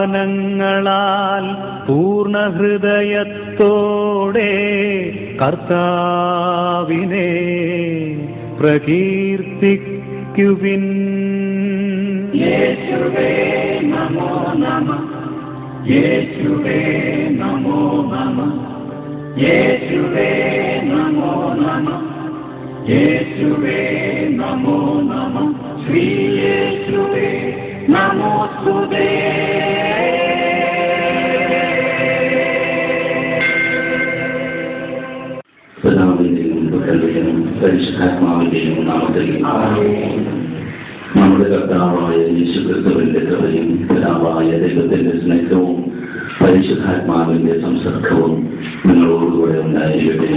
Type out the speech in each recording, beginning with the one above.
ഗാനാലാപനങ്ങളാൽ പൂർണ്ണ ഹൃദയത്തോടെ കർത്താവിനെ പ്രകീർത്തിക്കുവിൻ. യേശുവേ നമോ നമഃ, യേശുവേ നമോ നമഃ, യേശുവേ നമോ നമഃ, യേശുവേ നമോ നമഃ, ശ്രീ യേശുവേ നമോസ്തുതേ. പിതാവിന്റെയും പുത്രന്റെയും പരിശുദ്ധാത്മാവിന്റെയും നാമത്തിൽ നമ്മുടെ കർത്താവായ യേശുക്രിസ്തുവിന്റെ കൃപയും പിതാവായ ദൈവത്തിന്റെ സ്നേഹവും പരിശുദ്ധാത്മാവിന്റെ സംസർഗവും നിങ്ങളോടുകൂടെ ഉണ്ടായിരിക്കട്ടെ.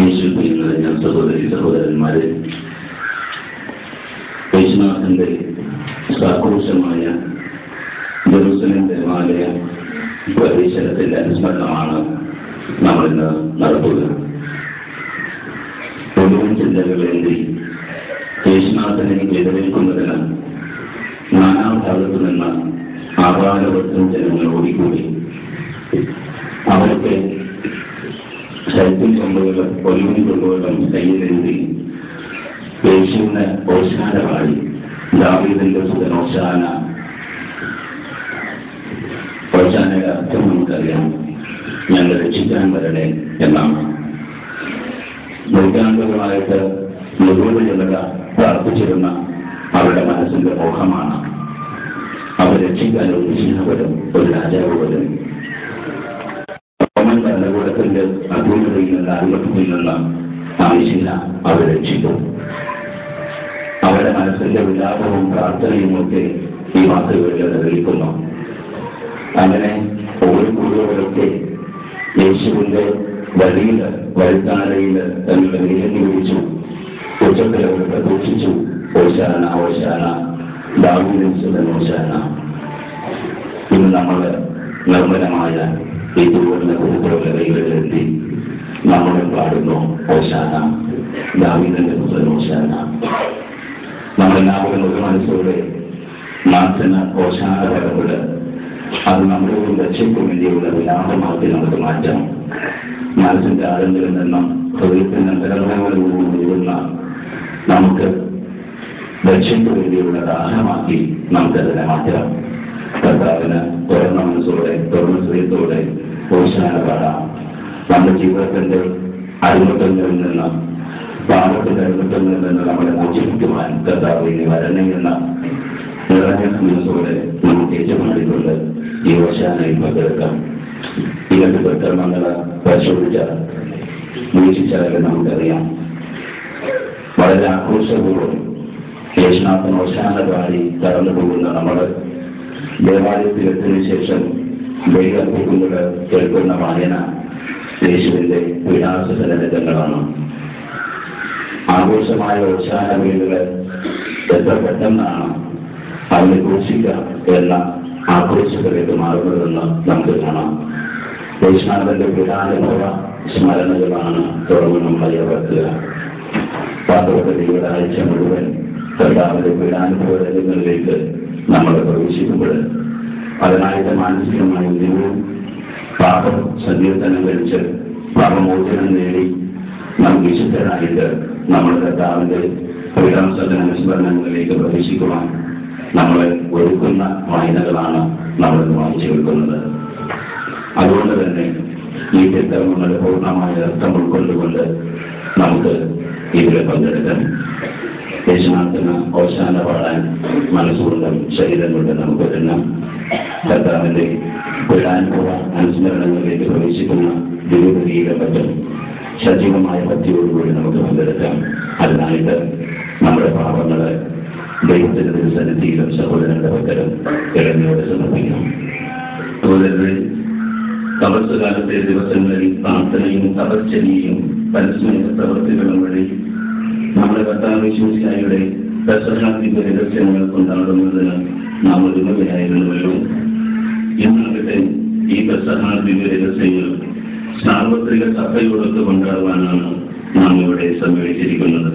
യേശുവിൽ നിറഞ്ഞ സഹോദരി സഹോദരന്മാരെ, യേശുനാഥന്റെ സാഘോഷമായ ജെറുസലേം ദേവാലയ പ്രവേശനത്തിന്റെ അനുസ്മരണമാണ് നമ്മളിന്ന് നടത്തുക. മുഴുവൻ ചിന്തകളേന്തി യേശുനാഥനെ എതിരേൽക്കുന്നതിന് നാനാഭാഗത്തു നിന്ന് ആപാലവർത്തും ജനങ്ങൾ ഓടിക്കൂടി. അവർക്ക് ശൈത്യം കൊണ്ടുകളും ഒലിവിൻ കൊണ്ടുകളും കയ്യിലെഴുതി യേശുവിന് ഓശാന പാടി. ദാവീദിന്റെ സുതൻ ഓശാന. ഓശാനയുടെ അർത്ഥം നമുക്കറിയാം, ഞങ്ങൾ രക്ഷിക്കാൻ വരണേ എന്നാണ്. നൂറ്റാണ്ടുകളായിട്ട് മുഴുവൻ ജനത പ്രാർത്ഥിച്ചിരുന്ന അവരുടെ മനസ്സിന്റെ മോഹമാണ് അവർ രക്ഷിക്കാൻ ഒരു ഒരു രാജാവ് വരും. റോമൻ ഭരണകൂടത്തിന്റെ അധീനതയിൽ നിന്ന് അധിപത്യത്തിൽ നിന്ന് ആവശ്യമില്ല അവർ രക്ഷിക്കും. അവരുടെ മനസ്സിന്റെ വിലാപവും പ്രാർത്ഥനയും ഒക്കെ ഈ വാക്കുകളിൽ നിലനിൽക്കുന്നു. അങ്ങനെ ഓരോ കൂടുതലൊക്കെ യേശുവിന്റെ വഴിയില് വഴിത്താരയില് തങ്ങളുടെ നീലങ്ങി വിളിച്ചു. ഉച്ചത്തിൽ അവർ പ്രതീക്ഷിച്ചു, ഓശാന ഓശാന, ദാവീദിൻ സുതൻ ഓശാന. ഇന്ന് നമ്മൾ നിർമ്മലമായ ഈ തിരുവല്ല കുരുത്തോല കൈകളിലെത്തി നമ്മൾ പാടുന്നു ഓശാന, ദാവീദിന്റെ സുതൻ ഓശാന. നമ്മളെല്ലാവരും ഒരു മനസ്സോടെ നാഥന ഓശാന പദമുണ്ട്. അത് നമ്മുടെ രക്ഷയ്ക്ക് വേണ്ടിയുള്ള വിലാപമാക്കി നമുക്ക് മാറ്റാം. മനസ്സിന്റെ ആഴങ്ങളിൽ നിന്നും ഹൃദയത്തിന്റെ അന്തരംഗങ്ങളിലൂടെ ഒഴുകുന്ന നമുക്ക് രക്ഷയ്ക്ക് വേണ്ടിയുള്ള ദാഹമാക്കി നമുക്കതിനെ മാറ്റാം. കർത്താവിന് തുറന്ന മനസ്സോടെ തുറന്ന ഹൃദയത്തോടെ ഓശാന പാടാം. നമ്മുടെ ജീവിതത്തിന്റെ അടിമത്തങ്ങളിൽ നിന്ന്, പാപത്തിന്റെ അടിമത്തങ്ങളിൽ നിന്ന് നമ്മളെ മോചിപ്പിക്കുവാൻ കർത്താവ് ഇനി വരണേ എന്ന നിറഞ്ഞ മനസ്സോടെ നമുക്ക് ഏറ്റുമാടിക്കൊണ്ട് ഈ ഓശാനയിൽ പങ്കെടുക്കാം. ഈ രണ്ട് പ്രകർമ്മങ്ങൾ പരിശോധിച്ചാൽ വീക്ഷിച്ചാൽ നമുക്കറിയാം, വളരെ ആഘോഷപൂർവ്വം യേശുനാഥൻ ഓശാന പാടി കടന്നു പോകുന്ന നമ്മൾ ദേവാലയത്തിലെത്തിയതിനു ശേഷം ബലിയർപ്പിക്കുന്നത് കേൾക്കുന്ന വായന യേശുവിന്റെ വിലാസജനകങ്ങളാണ്. ആഘോഷമായ ഓശാന വീടുകൾ എത്ര പെട്ടെന്നാണ് അവനെ ഘോഷിക്കാം എന്ന ആഘോഷത്തിലേക്ക് മാറുന്നതെന്ന് നമുക്ക് കാണാം. യേശുനാഥന്റെ പീഡാനുഭവ സ്മരണകളാണ് തുടർന്ന് നമ്മളെ ഓർക്കുക. പാത്രത്തിന്റെ ഒരാഴ്ച മുഴുവൻ കർത്താവിന്റെ പീഡാനുഭവ രംഗങ്ങളിലേക്ക് നമ്മൾ പ്രവേശിക്കുമ്പോൾ അതിനായിട്ട് മാനസികമായ ഉയരവും പാപം സങ്കീർത്തനം കഴിച്ച് പാപമോചനം നേടി നാം വിശുദ്ധരായിട്ട് നമ്മുടെ കർത്താവിന്റെ പീഡാനുസരണ അനുസ്മരണങ്ങളിലേക്ക് പ്രവേശിക്കുവാൻ നമ്മളെ ഒരുക്കുന്ന വായനകളാണ് നമ്മളിന്ന് വായിച്ചു കേൾക്കുന്നത്. അതുകൊണ്ട് തന്നെ ഈ തിരുക്കർമ്മങ്ങളുടെ പൂർണ്ണമായ അർത്ഥം ഉൾക്കൊണ്ടുകൊണ്ട് നമുക്ക് ഇതിൽ പങ്കെടുക്കാം. യേശുനാഥന് ഓശാന പാടാൻ മനസ്സുകൊണ്ടും ശരീരം കൊണ്ടും നമുക്ക് ഒരുങ്ങാം. കർത്താവിന്റെ പീഡാനുഭവ അനുസ്മരണങ്ങളിലേക്ക് പ്രവേശിക്കുന്ന ദിവ്യബലിയുടെ പറ്റും സജീവമായ ഭക്തിയോടുകൂടി നമുക്ക് പങ്കെടുക്കാം. അതിനായിട്ട് നമ്മുടെ പാപങ്ങള് ദൈവത്തിന്റെ തിരുസന്നിധിയിലും സഹോദരങ്ങളുടെ പക്കലും ഇളഞ്ഞോട് സമർപ്പിക്കണം. സഹോദരരെ, തപസ്സുകാലത്തെ ദിവസങ്ങളിൽ പ്രാർത്ഥനയും തപശ്ചര്യയും പരസ്മയ പ്രവൃത്തികളും വഴി നമ്മുടെ കർത്താവ് യേശുമിശിഹായുടെ പെസഹാദിവ്യ രഹസ്യങ്ങൾ കൊണ്ടാടുന്നതിന് നാം ഒരുമയായിരുന്നുവല്ലോ. ഇന്നാകട്ടെ ഈ പെസഹാദിവ്യ രഹസ്യങ്ങൾ സാർവത്രിക സഭയോടൊത്ത് കൊണ്ടാടുവാനാണ് നാം ഇവിടെ സമ്മേളിച്ചിരിക്കുന്നത്.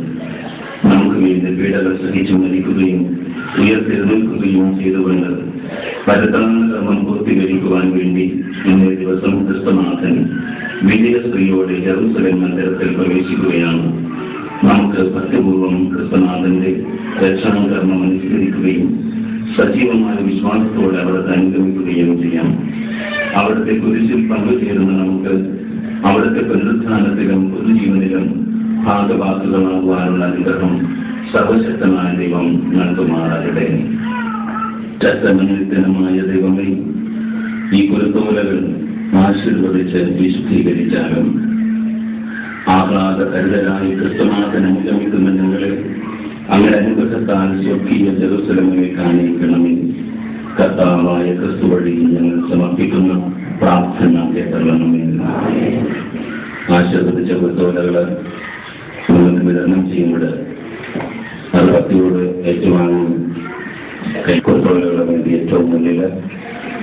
നമുക്ക് വേണ്ടി പീഡകൾ സഹിച്ചു മരിക്കുകയും ഉയർത്തെഴുന്നേൽക്കുകയും ചെയ്തുകൊണ്ട് പരിത്രാണ കർമ്മം പൂർത്തീകരിക്കുവാൻ വേണ്ടി ഇന്നേ ദിവസം ക്രിസ്തുനാഥൻ വിജയശ്രീയോടെ ജെറുസലേം നഗരത്തിൽ പ്രവേശിക്കുകയാണ്. നമുക്ക് ഭക്തിപൂർവ്വം ക്രിസ്തുനാഥന്റെ രക്ഷാകർമ്മം അനുസ്മരിക്കുകയും സജീവമായ വിശ്വാസത്തോടെ അവിടുത്തെ അനുഗമിക്കുകയും ചെയ്യാം. അവിടുത്തെ കുരിശിൽ പങ്കുചേരുന്ന നമുക്ക് അവിടുത്തെ പുനരുത്ഥാനത്തിലും പുതുജീവനിലും ഭാഗവാക്കുകളാകുവാനുള്ള അനുഗ്രഹം സർവശക്തനായ ദൈവം നൽകുമാറാകട്ടെ. ചത്തമനിത്യനമായ ദൈവമേ, ഈ കുരുത്തോലകൾ ആശീർവദിച്ച് വിശുദ്ധീകരിച്ചാലും ആഹ്ലാദകരുതരായി ക്രിസ്തുനാഥൻ അനുഗമിക്കുന്ന ഞങ്ങളെ അങ്ങനെ അനുഗ്രഹത്താൽ സ്വർഗീയ ജെറുസലേമിലേക്ക് ആനയിക്കണമേ. കർത്താവായ ക്രിസ്തു വഴി ഞങ്ങൾ സമർപ്പിക്കുന്ന പ്രാർത്ഥന കേട്ടണമേ. ആശീർവദിച്ച കുരുത്തോലകള് നിങ്ങൾക്ക് വിതരണം ചെയ്യുന്നത് അത് ഭക്തിയോട് ഏറ്റുവാങ്ങും. കുരുത്തോലകളുടെ വേണ്ടി ഏറ്റവും മുന്നിൽ,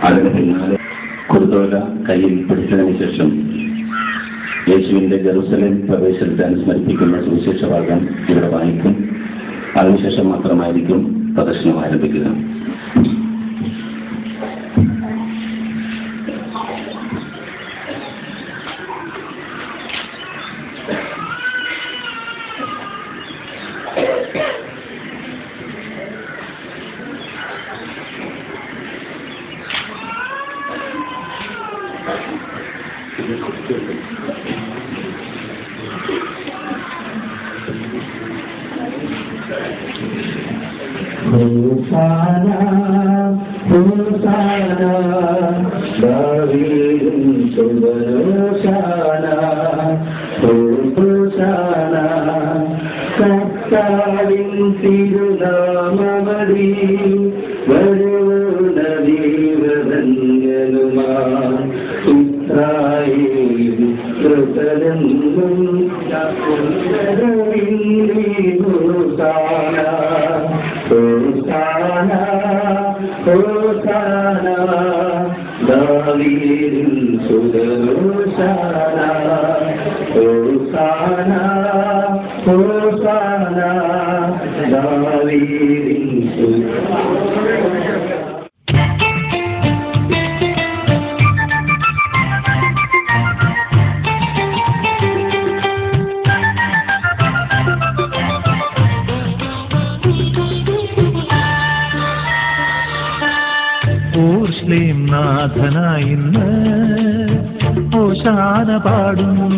അതിന് പിന്നാലെ കുരുത്തോല കയ്യിൽ പിടിച്ചതിന് ശേഷം യേശുവിന്റെ ജെറുസലേം പ്രവേശനത്തെ അനുസ്മരിപ്പിക്കുന്ന സുവിശേഷ ഭാഗം ഇവിടെ വായിക്കും. അതിനുശേഷം മാത്രമായിരിക്കും പ്രദർശനം ആരംഭിക്കുക. ഹോസാന ഹോസാന ദാവീദിൻ സുതനോശാന ഹോസാന കർത്താവിൻ തിരുനാമമതി വരുന്ന ദൈവധന്യനുമാ ഇസ്രായേൽ കൃതരെന്നും ഹോസാന ഹോസാന ഹോസാന ദാവീദിൻ സുതനോശാന ഹോസാന ഹോസാന ദാവീദിൻ ഊർശ്ലേം നാഥനായിന്ന് ഓശാന പാടുന്നു.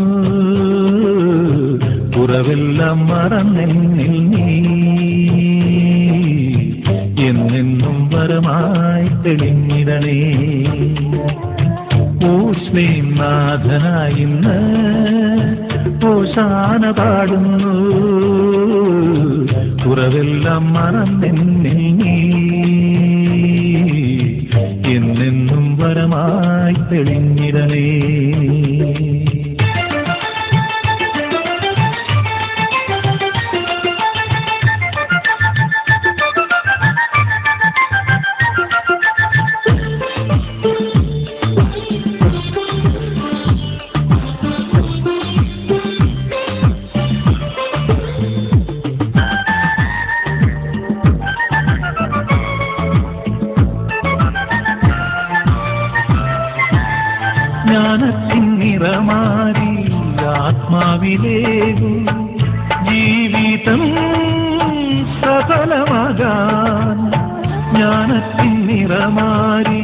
കുറവെല്ലാം മറന്നെന്നിൽ നീ എന്നെന്നും വരമായി തെളിഞ്ഞിടണേ. ഊർശ്ലേം നാഥനായിന്ന് ഓശാന പാടുന്നു. കുറവെല്ലാം മറന്നെന്നിൽ നീ എന്നെന്നും വരമായി തെളിഞ്ഞിടണേ. ജ്ഞാനത്തിൻ നിറമാരി ആത്മാവിലേകു ജീവിതം സഫലമാകാൻ. ജ്ഞാനത്തിൻ നിറമാരി